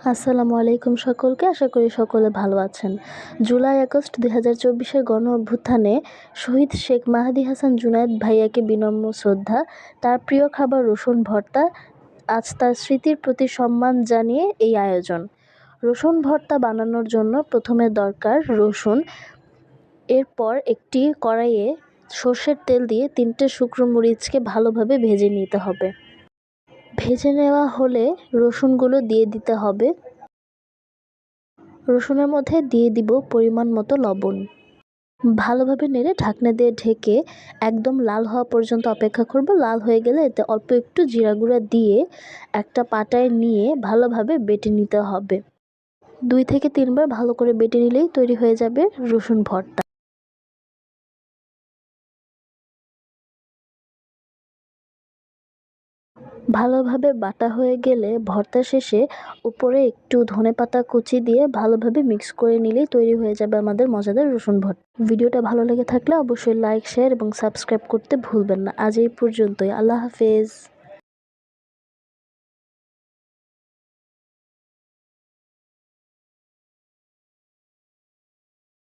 আসসালামু আলাইকুম সকলকে। আশা করি সকলে ভালো আছেন। জুলাই আগস্ট 2024-এর গণ অভ্যুত্থানে শহীদ শেখ মাহাদি হাসান জুনায়েদ ভাইয়াকে বিনম্র শ্রদ্ধা। তার প্রিয় খাবার রসুন ভর্তা। আজ তার স্মৃতির প্রতি সম্মান জানিয়ে এই আয়োজন। রসুন ভর্তা বানানোর জন্য প্রথমে দরকার রসুন। এরপর একটি কড়াইয়ে সর্ষের তেল দিয়ে 3টে শুকনো মরিচকে ভালোভাবে ভেজে নিতে হবে। ভেজে নেওয়া হলে রসুনগুলো দিয়ে দিতে হবে। রসুনের মধ্যে দিয়ে দিব পরিমাণ মতো লবণ। ভালোভাবে নেড়ে ঢাকনা দিয়ে ঢেকে একদম লাল হওয়া পর্যন্ত অপেক্ষা করব। লাল হয়ে গেলে এতে অল্প একটু জিরা গুঁড়া দিয়ে একটা পাটায় নিয়ে ভালোভাবে বেটে নিতে হবে। 2 থেকে 3 বার ভালো করে বেটে নিলেই তৈরি হয়ে যাবে রসুন ভর্তা। ভালোভাবে বাটা হয়ে গেলে ভর্তা শেষে উপরে একটু ধনেপাতা কুচি দিয়ে ভালোভাবে মিক্স করে নিলেই তৈরি হয়ে যাবে আমাদের মজাদার রসুন ভর্তা। ভিডিওটা ভালো লেগে থাকলে অবশ্যই লাইক, শেয়ার এবং সাবস্ক্রাইব করতে ভুলবেন না। আজ এই পর্যন্তই। আল্লাহ হাফেজ।